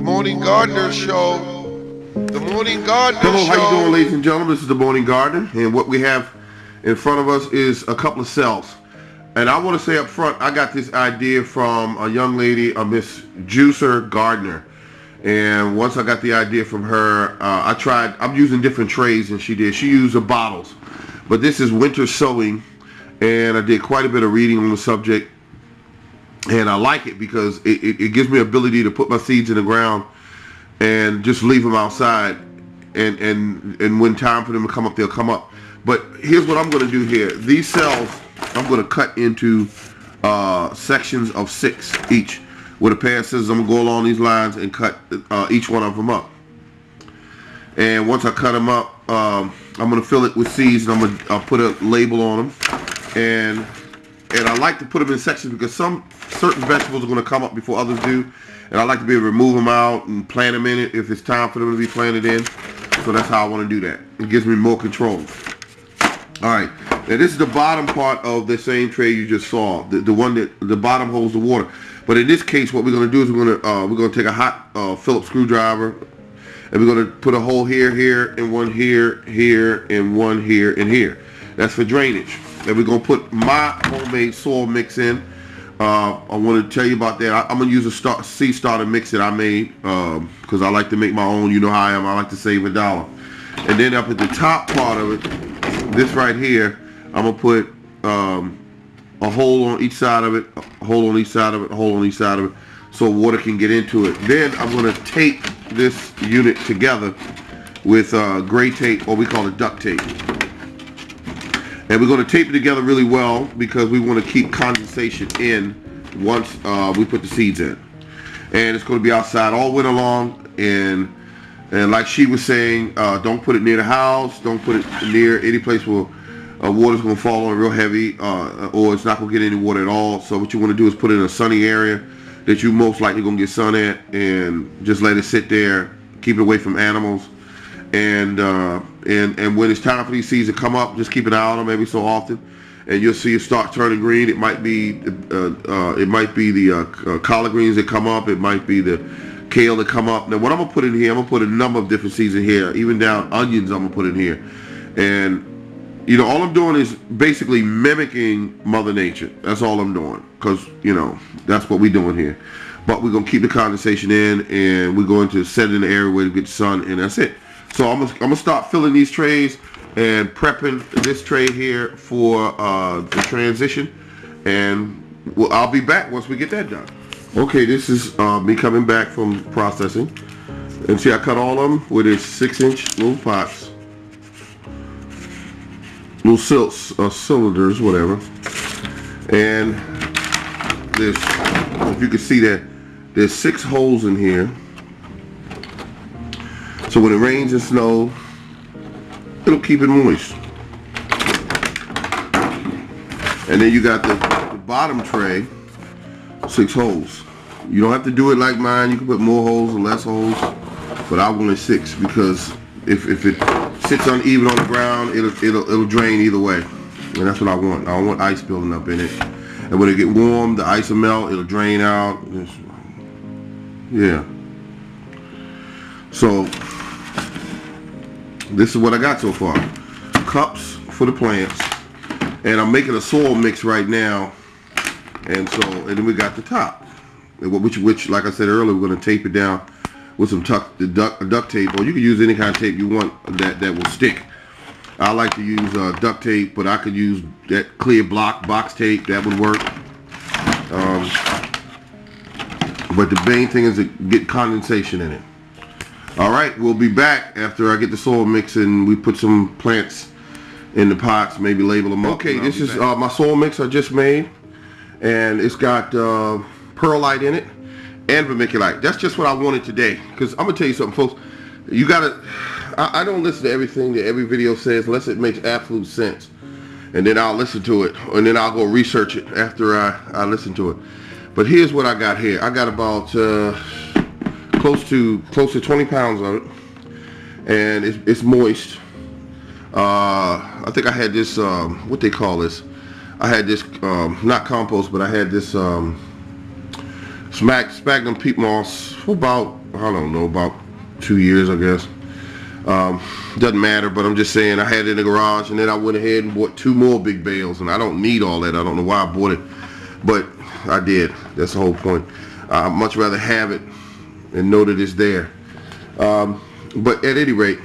Morning Gardener Show. The Morning Gardener Show. Hello, how you doing, ladies and gentlemen? This is the Morning Garden, and what we have in front of us is a couple of cells. And I want to say up front, I got this idea from a young lady, a Miss Juicer Gardner. And once I got the idea from her, I'm using different trays than she did. She used the bottles. But this is winter sowing, and I did quite a bit of reading on the subject. And I like it because it gives me ability to put my seeds in the ground and just leave them outside. And when time for them to come up, they'll come up. But here's what I'm going to do here. These cells, I'm going to cut into sections of 6 each. With a pair of scissors, I'm going to go along these lines and cut each one of them up. And once I cut them up, I'm going to fill it with seeds, and I'll put a label on them. And I like to put them in sections because certain vegetables are going to come up before others do. And I like to be able to remove them out and plant them in it if it's time for them to be planted in. So that's how I want to do that. It gives me more control. Alright, now this is the bottom part of the same tray you just saw. The one that the bottom holds the water. But in this case, what we're going to do is we're going to take a hot Phillips screwdriver, and we're going to put a hole here, and one here, and one here, and here. That's for drainage. And we're going to put my homemade soil mix in. I want to tell you about that. I'm going to use a seed starter mix that I made because I like to make my own. You know how I am. I like to save $1. And then up at the top part of it, this right here, I'm going to put a hole on each side of it, a hole on each side of it, a hole on each side of it, so water can get into it. Then I'm going to tape this unit together with gray tape, or we call it duct tape. And we're going to tape it together really well because we want to keep condensation in once we put the seeds in. And it's going to be outside all winter long. And like she was saying, don't put it near the house. Don't put it near any place where water's going to fall on real heavy, or it's not going to get any water at all. So what you want to do is put it in a sunny area that you most likely going to get sun at, and just let it sit there. Keep it away from animals. And when it's time for these seeds to come up, just keep an eye on them every so often, and you'll see it start turning green. It might be the collard greens that come up. It might be the kale that come up. Now what I'm gonna put in here, I'm gonna put a number of different seeds in here, even down onions. I'm gonna put in here, and you know, all I'm doing is basically mimicking Mother Nature. That's all I'm doing, because you know that's what we're doing here. But we're gonna keep the condensation in, and we're going to set it in the area where it gets sun, and that's it. So I'm gonna start filling these trays and prepping this tray here for the transition, and I'll be back once we get that done. Okay, this is me coming back from processing, and see I cut all of them with these 6-inch little pots, little cylinders, whatever. And there's, if you can see that, there's 6 holes in here. So when it rains and snows, it'll keep it moist. And then you got the bottom tray, 6 holes. You don't have to do it like mine. You can put more holes or less holes, but I wanted 6 because if it sits uneven on the ground, it'll drain either way, and that's what I want. I don't want ice building up in it. And when it get warm, the ice will melt. It'll drain out. Yeah. So this is what I got so far. Cups for the plants, and I'm making a soil mix right now. And then we got the top, which like I said earlier, we're going to tape it down with some duct tape, or you can use any kind of tape you want that will stick. I like to use duct tape, but I could use that clear box tape. That would work. But the main thing is to get condensation in it. Alright, we'll be back after I get the soil mix and we put some plants in the pots, maybe label them up. Okay, this is my soil mix I just made, and it's got perlite in it and vermiculite. That's just what I wanted today, because I'm gonna tell you something, folks. You gotta, I don't listen to everything that every video says unless it makes absolute sense, and then I'll listen to it, and then I'll go research it after I listen to it. But here's what I got here. I got about close to 20 pounds of it, and it's moist. I think I had this what they call this, I had this not compost, but I had this sphagnum peat moss for about I don't know, about 2 years, I guess. Doesn't matter, but I'm just saying I had it in the garage, and then I went ahead and bought 2 more big bales, and I don't need all that. I don't know why I bought it, but I did. That's the whole point. I'd much rather have it and know that it's there. But at any rate,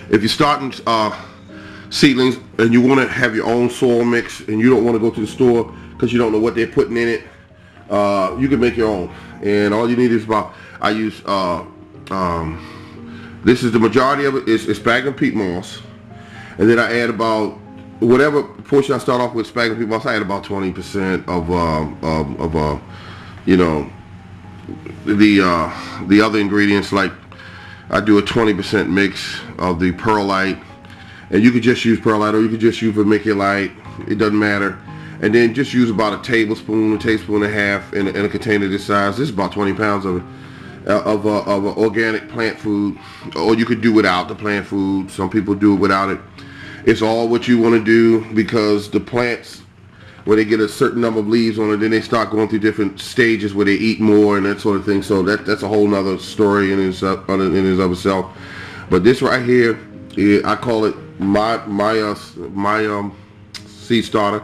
if you're starting seedlings and you want to have your own soil mix and you don't want to go to the store because you don't know what they're putting in it, you can make your own. And all you need is I use this is the majority of it is sphagnum peat moss, and then I add about whatever portion I start off with sphagnum peat moss. I add about 20% of you know, the other ingredients. Like I do a 20% mix of the perlite, and you could just use perlite or you could just use vermiculite. It doesn't matter. And then just use about a tablespoon and a half in a container this size. This is about 20 pounds of it. Of organic plant food, or you could do without the plant food. Some people do it without it. It's all what you want to do, because the plants, when they get a certain number of leaves on it, then they start going through different stages where they eat more and that sort of thing. So that's a whole nother story in of itself. But this right here, I call it my seed starter.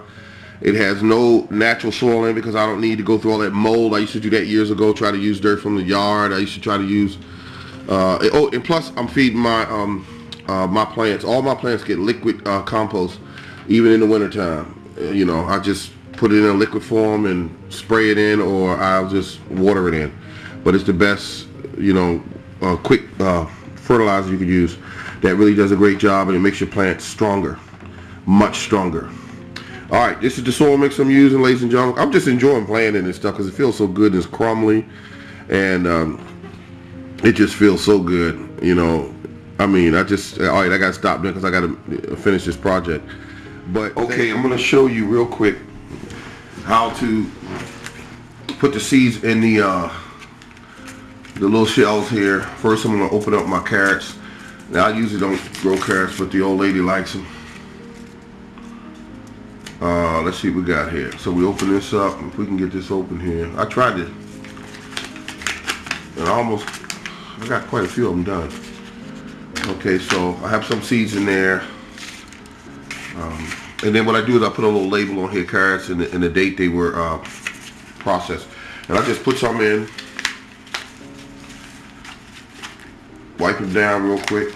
It has no natural soil in it because I don't need to go through all that mold. I used to do that years ago, try to use dirt from the yard. I used to try to use, and plus I'm feeding my my plants. All my plants get liquid compost, even in the wintertime. You know, I just put it in a liquid form and spray it in, or I'll just water it in. But it's the best, you know, quick fertilizer you can use. That really does a great job, and it makes your plants stronger, much stronger. All right, this is the soil mix I'm using, ladies and gentlemen. I'm just enjoying planting this stuff because it feels so good and it's crumbly, and it just feels so good, you know. I mean, all right, I got to stop there because I got to finish this project. But okay, I'm going to show you real quick how to put the seeds in the little shells here. First, I'm going to open up my carrots. Now, I usually don't grow carrots, but the old lady likes them. Let's see what we got here. So we open this up. If we can get this open here. I tried it, and I got quite a few of them done. Okay, so I have some seeds in there, and then what I do is I put a little label on here, carrots, and the date they were processed, and I just put some in, wipe them down real quick.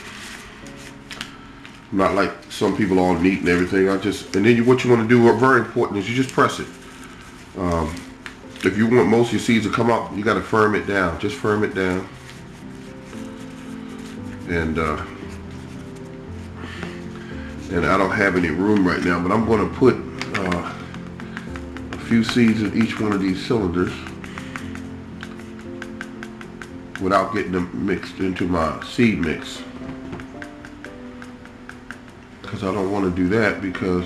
Not like some people all neat and everything. And then what you want to do, very important, is you just press it. If you want most of your seeds to come up, you got to firm it down. Just firm it down. And I don't have any room right now, but I'm going to put a few seeds in each one of these cylinders without getting them mixed into my seed mix. Because I don't want to do that, because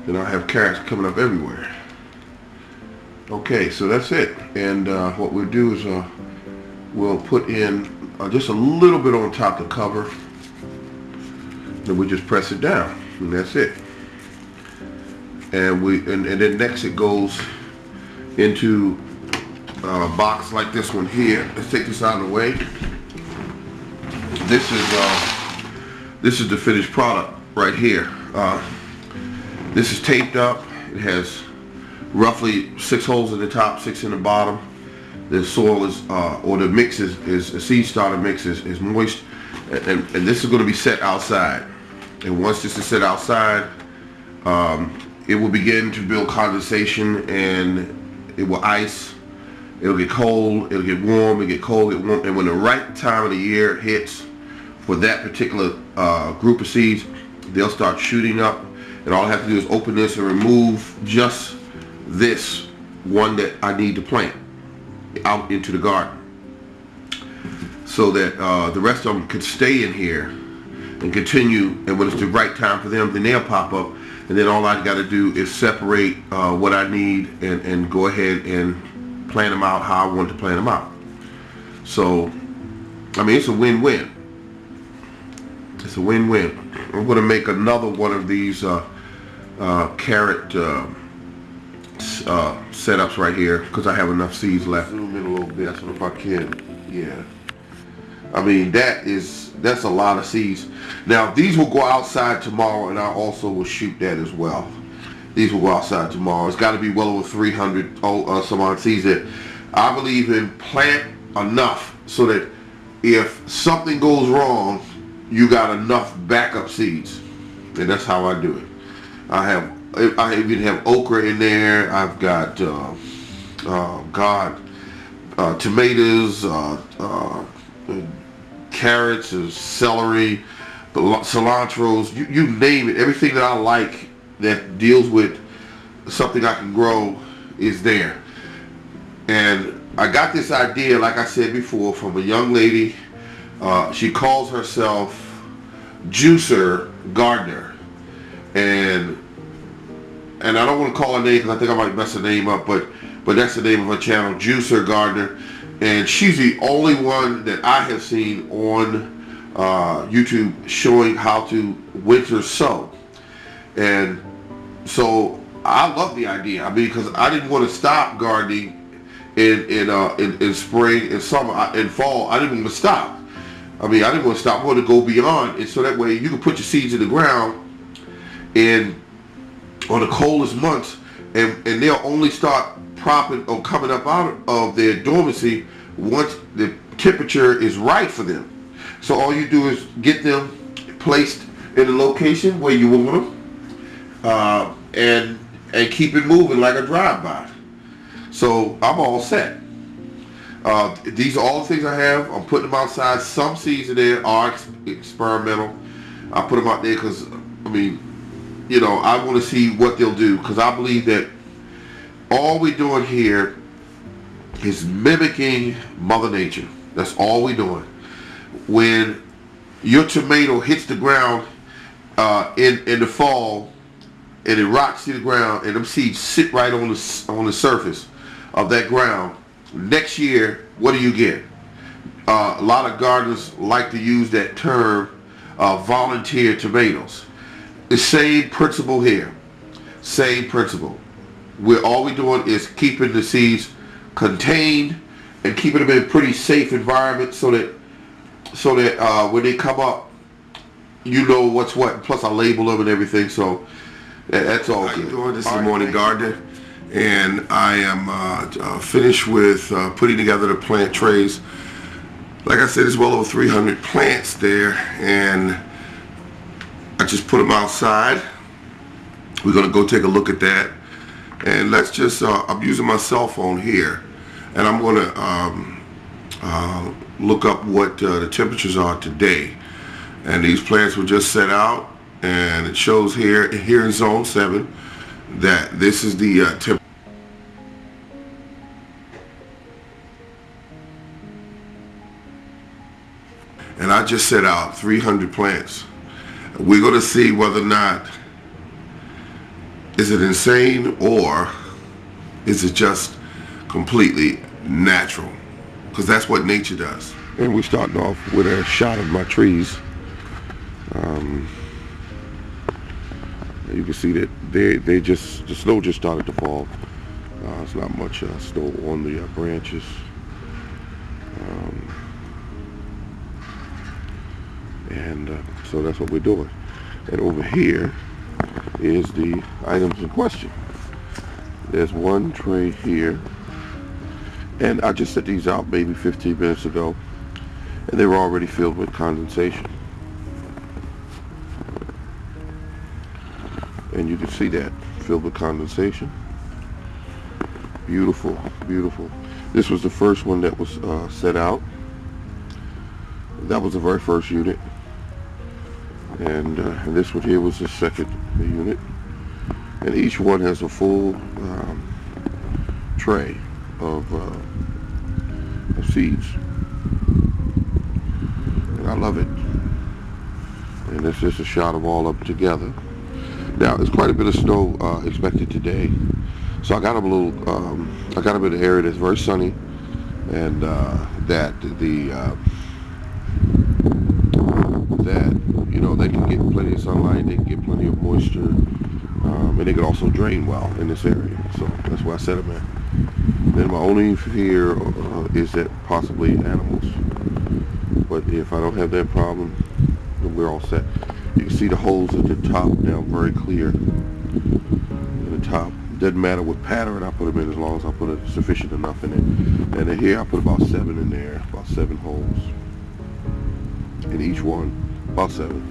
then I'll have carrots coming up everywhere. Okay, so that's it. And what we'll do is we'll put in just a little bit on top to cover. Then we just press it down, and that's it. And then next it goes into a box like this one here. Let's take this out of the way. This is the finished product right here. This is taped up. It has roughly 6 holes at the top, 6 in the bottom. The soil is, or the mix is a seed starter mix is moist, and this is going to be set outside. And once this is set outside, it will begin to build condensation, and it will ice. It'll get cold, it'll get warm, it'll get cold, it'll get warm, and when the right time of the year hits for that particular group of seeds, they'll start shooting up, and all I have to do is open this and remove just this one that I need to plant out into the garden, so that the rest of them could stay in here and continue, and when it's the right time for them, then they'll pop up, and then all I got to do is separate what I need and go ahead and plant them out how I want to plant them out. So, I mean, it's a win-win. It's a win-win. I'm going to make another one of these carrot setups right here because I have enough seeds left. Zoom in a little bit, so if I can, yeah. I mean, that's a lot of seeds. Now, these will go outside tomorrow, and I also will shoot that as well. These will go outside tomorrow. It's got to be well over 300 some odd seeds there. I believe in plant enough so that if something goes wrong, you got enough backup seeds, and that's how I do it. I even have okra in there. I've got tomatoes, carrots, celery, cilantros. You name it. Everything that I like that deals with something I can grow is there. And I got this idea, like I said before, from a young lady. She calls herself Juicer Gardener, and I don't want to call her name because I think I might mess her name up, but that's the name of her channel, Juicer Gardener, and she's the only one that I have seen on YouTube showing how to winter sow. And so I love the idea. I mean, because I didn't want to stop gardening in spring and summer, in fall. I didn't want to stop. I mean, I didn't want to stop. I wanted to go beyond, and so that way you can put your seeds in the ground and on the coldest months, and they'll only start propping or coming up out of their dormancy once the temperature is right for them. So all you do is get them placed in the location where you want them, and keep it moving like a drive-by. So I'm all set. These are all the things I have. I'm putting them outside. Some seeds in there are experimental. I put them out there because, I mean, you know, I want to see what they'll do, because I believe that all we're doing here is mimicking Mother Nature. That's all we're doing. When your tomato hits the ground in the fall and it rocks to the ground and them seeds sit right on the surface of that ground, next year, what do you get? A lot of gardeners like to use that term, volunteer tomatoes. The same principle here. Same principle. All we're doing is keeping the seeds contained and keeping them in a pretty safe environment so that when they come up, you know what's what. Plus, I label them and everything, so that's all good. How you doing? This is the Morning Gardener, and I am finished with putting together the plant trays. Like I said, there's well over 300 plants there, and I just put them outside. We're going to go take a look at that. And let's just, I'm using my cell phone here, and I'm going to look up what the temperatures are today. And these plants were just set out, and it shows here in zone 7 that this is the temperature. And I just set out 300 plants. We're going to see whether or not is it insane or is it just completely natural, because that's what nature does. And we're starting off with a shot of my trees. You can see that the snow just started to fall. There's not much snow on the branches. So that's what we're doing. And over here is the items in question. There's one tray here, and I just set these out maybe 15 minutes ago, and they were already filled with condensation. And you can see that, filled with condensation. Beautiful, beautiful. This was the first one that was set out. That was the very first unit. And this one here was the second unit. And each one has a full tray of seeds. And I love it. And this is a shot of all of them together. Now, there's quite a bit of snow expected today. So I got them a little, I got them in an area that's very sunny, and that you know, they can get plenty of sunlight, they can get plenty of moisture, and they can also drain well in this area. So where I set them at. Then my only fear is that possibly animals. But if I don't have that problem, then we're all set. You can see the holes at the top now very clear. At the top. Doesn't matter what pattern I put them in as long as I put a sufficient enough in it. And then here I put about 7 in there. About 7 holes. In each one. About 7.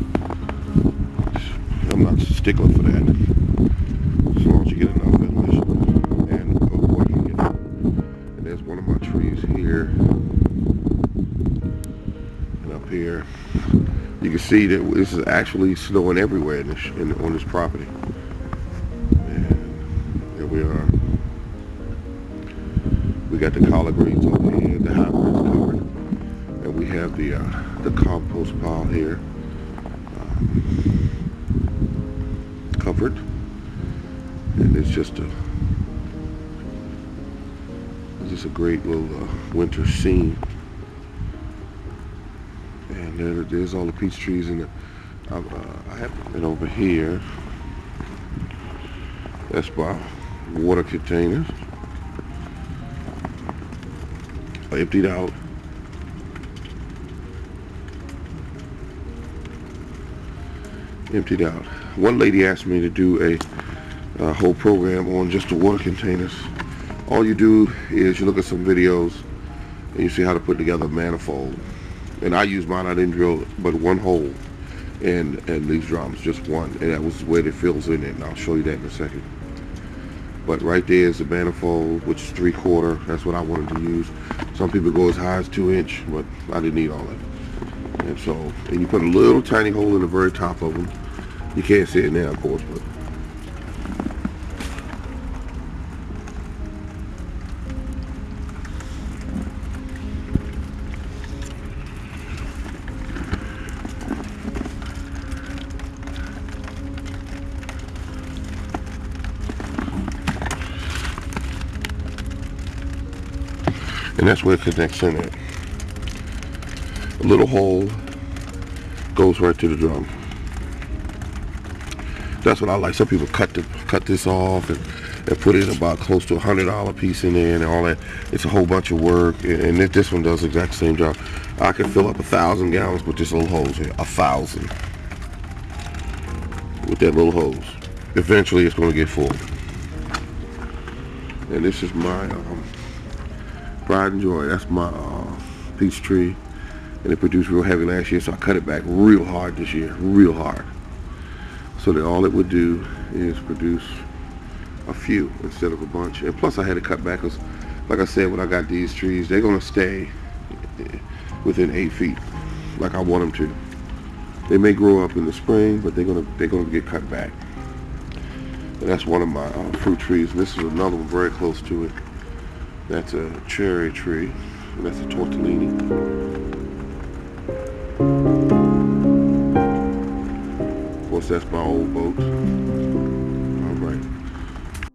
I'm not a stickler for that. As long as you get enough ventilation and water can get out. And there's one of my trees here. And up here. You can see that this is actually snowing everywhere on this property. And here we are. We got the collard greens over here, the hybrids covered. And we have the compost pile here. Covered. And it's just a great little winter scene. And there's all the peach trees in the I have it over here. That's my water containers. I emptied out. Emptied out. One lady asked me to do a whole program on just the water containers. All you do is you look at some videos and you see how to put together a manifold. And I use mine. I didn't drill but one hole in these drums, just one, and that was where it fills in it. And I'll show you that in a second. But right there is the manifold, which is 3/4. That's what I wanted to use. Some people go as high as 2-inch, but I didn't need all of it. And so, and you put a little tiny hole in the very top of them. You can't see it now, of course, but and that's where it connects in at. A little hole goes right to the drum. That's what I like. Some people cut this off and put in about close to $100 piece in there and all that. It's a whole bunch of work, and this one does the exact same job. I can fill up 1,000 gallons with this little hose here. 1,000 with that little hose. Eventually, it's going to get full. And this is my pride and joy. That's my peach tree, and it produced real heavy last year, so I cut it back real hard this year, real hard, so that all it would do is produce a few instead of a bunch. And plus I had to cut back because, like I said, when I got these trees, they're going to stay within 8 feet like I want them to. They may grow up in the spring, but they're going to get cut back. And that's one of my fruit trees. And this is another one very close to it. That's a cherry tree, and that's a tortellini. Of course, that's my old boat.